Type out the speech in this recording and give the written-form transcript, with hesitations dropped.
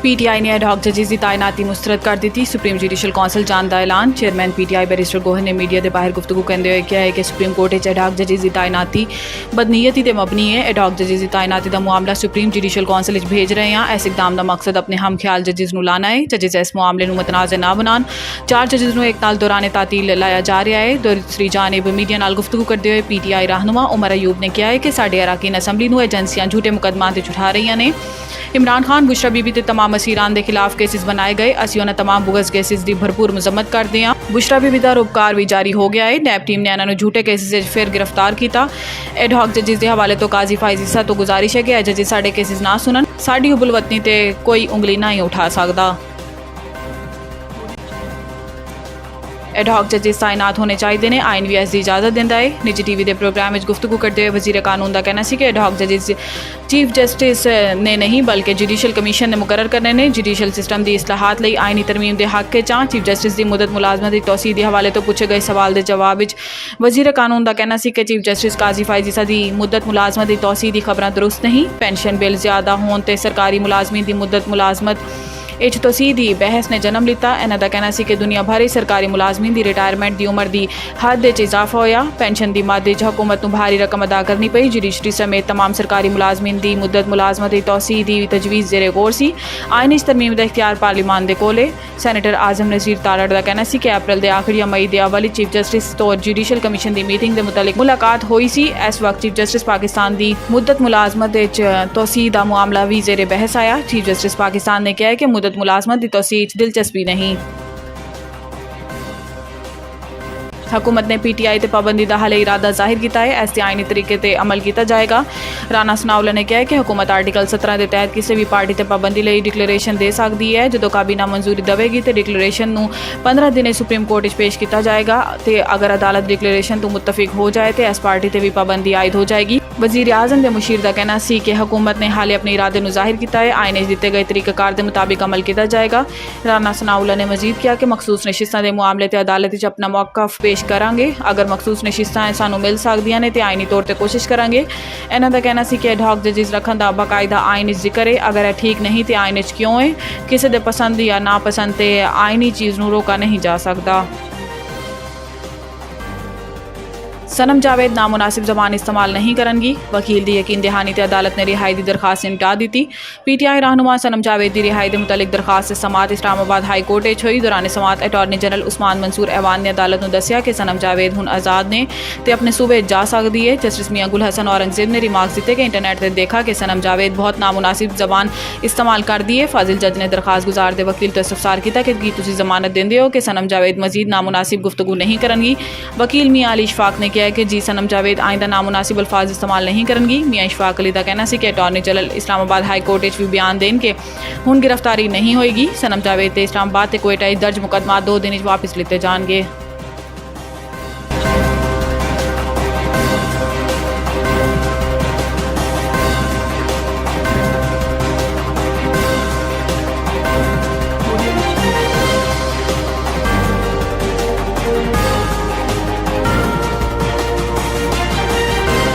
PTI ने ad hoc जजेस की तैनाती मुस्तरद कर दी थी। सुप्रीम जुडिशल कौंसल जान का ऐलान। चेयरमैन PTI बैरिस्टर गोहर ने मीडिया के बाहर गुफ्तगू कहते हुए कहा है कि सुप्रीम कोर्ट एडहॉक जजेस की तैनाती बदनीयती ते मबनी है। एडहॉक जजेस की तैनाती का मामला सुप्रीम जुडिशल कौंसल भेज रहे हैं। इस इकदाम का मकसद अपने हम ख्याल जजेस को लाना है। जजेस इस मामले को मुतनाज़ ना बनान। 4 जजेस को एक नाल दौरान तातील लाया जा रहा है। दूसरी जानिब मीडिया नाल गुफ्तगू करते हुए PTI रहनुमा उमर अयूब ने कहा है कि साडे अराकीन असैम्बली को एजेंसियां झूठे मुकदमा से छुड़ा रही ने। इमरान खान बुशरा बीबी ते तमाम असीरान के खिलाफ केसिस बनाए गए। असीं उन्हां तमाम बुगस केसिस की भरपूर मजम्मत करते हैं। बुशरा बीबी का रोपकार भी जारी हो गया है। नैब टीम ने इन्होंने झूठे केसिस फिर गिरफ्तार किया। एडहॉक जजेस के हवाले तो काजी फाइज ईसा तो गुजारिश है कि जजेस साडे केसिस ना सुनन। साडी हुबुल वतनी ते कोई उंगली नहीं उठा सकता। एडहॉक जजेस तैनात होने चाहिए ने। आइन भी इसकी इजाजत देता है। निजी TV के प्रोग्राम में गुफ्तगू करते हुए वजीर कानून का कहना है कि एडहॉक जजेस चीफ जस्टिस ने नहीं बल्कि जुडिशल कमीशन ने मुकर्रर करने ने। जुडिशल सिस्टम की इसलाहात लई आइनी तरमीम के हक के चां चीफ जस्टिस की मुदत मुलाजमत की तौसीह के हवाले तो पूछे गए सवाल के जवाब में वजीर कानून का कहना है कि चीफ जस्टिस काजी फाइज ईसा की मुदत मुलाजमत की तौसीह की खबर दुरुस्त नहीं। पेंशन बिल ज्यादा होने ते सरकारी मुलाजमीन की मुदत मुलाजमत इच तोसीह की बहस ने जन्म लिता। इन्हों का कहना है कि दुनिया भर सरकारी मुलाजमीन की रिटायरमेंट की उम्र की हद इजाफा होया। पेंशन की मद हुकूमत को भारी रकम अदा करनी पई। जुडिशरी समेत तमाम सरकारी मुलाजमीन की मुदत मुलाजमत की तौसीह की तजवीज़ जेरे गौर सी। आइनी तरमीम का इख्तियार पार्लीमान के कोले। सैनेटर आजम नज़ीर तारड़ का कहना है कि अप्रैल के आखिर या मई के अवल चीफ जस्टिस तो जुडिशल कमीशन की मीटिंग के मुतलिक मुलाकात हुई सी। इस वक्त चीफ जस्टिस पाकिस्तान की मुदत मुलाजमत तौसीह का मामला भी जेरे बहस आया। चीफ जस्टिस पाकिस्तान ने कहा है कि मुदत मुलाजमत की तौसीह दिलचस्पी नहीं। हुकूमत ने PTI ते पाबंदी का हाले इरादा जाहिर किया है। ऐसे आइनी तरीके से अमल किया जाएगा। राणा सनाउल्ला ने कहा है कि हुकूमत आर्टिकल 17 के तहत किसी भी पार्टी से पाबंदी लिए डिक्लेरेशन दे सकती है। जो काबीना मंजूरी देगी तो डिक्लेरेशन को 15 दिन सुप्रीम कोर्ट में पेश किया जाएगा। तो अगर अदालत डिक्लेरेशन तो मुतफिक हो जाए तो इस पार्टी से भी पाबंदी आयद हो जाएगी। वजीर आजम के मुशीर का कहना सी कि हुकूमत ने हाले अपने इरादे को जाहिर किया है। आइन दिए गए तरीक़ाकार के मुताबिक अमल किया जाएगा। राणा सनाउल्ला ने मजीद किया कि मखसूस नशिस्तां के मामले से अदालत अपना मौकफ पेश करांगे। अगर मखसूस नशिस्तां सानू मिल सकदियां ने तो आइनी तौर पर कोशिश करांगे। इन्हों का कहना सी कि एडहॉक जजेस रखने का बाकायदा आइन जिक्र है। अगर यह ठीक नहीं तो आइन क्यों है। किसी के पसंद या नापसंद से आइनी चीज़ को रोका नहीं जा सकता। सनम जावेद नामुनासिब जबान इस्तेमाल नहीं करेंगी। वकील की यकीन दहानी ते अदालत ने रिहाई की दरखास्त निपटा दी थी। PTI रहनुमा सनम जावेद की रिहाई के मुतलिक दरखास्त से समात इस्लामाबाद हाई कोर्ट हुई। दौरान समात अटॉर्नी जनरल उस्मान मंसूर ऐवान ने अदालत को दसिया कि सनम जावेद हुण आज़ाद ने ते अपने सूबे जा सकती है। जस्टिस मियाँ गुल हसन औरंगजेब ने रिमार्क्स दिते कि इंटरनेट पर देखा कि सनम जावेद बहुत नामुनासिब जबान इस्तेमाल कर दी है। फाजिल जज ने दरखास्त गुजार दे वकील तो इस्तफसार किया कि तुसीं जमानत देंदे हो कि सनम जावेद मजीद नामुनासिब गुफ्तगू नहीं करेंगी। वकील मियाँ अली इशफाक ने कहा कि जी सनम जावेद आइंदा नामुनासिब अल्फाज इस्तेमाल नहीं करेंगी। मियाँ इशफाक अली का कहना है कि attorney general Islamabad high court भी बयान देन कि हुण गिरफ्तारी नहीं होएगी। सनम जावेद ते इस्लामाबाद ते कोयटा दर्ज मुकदमा 2 दिन वापस लिते जाएंगे।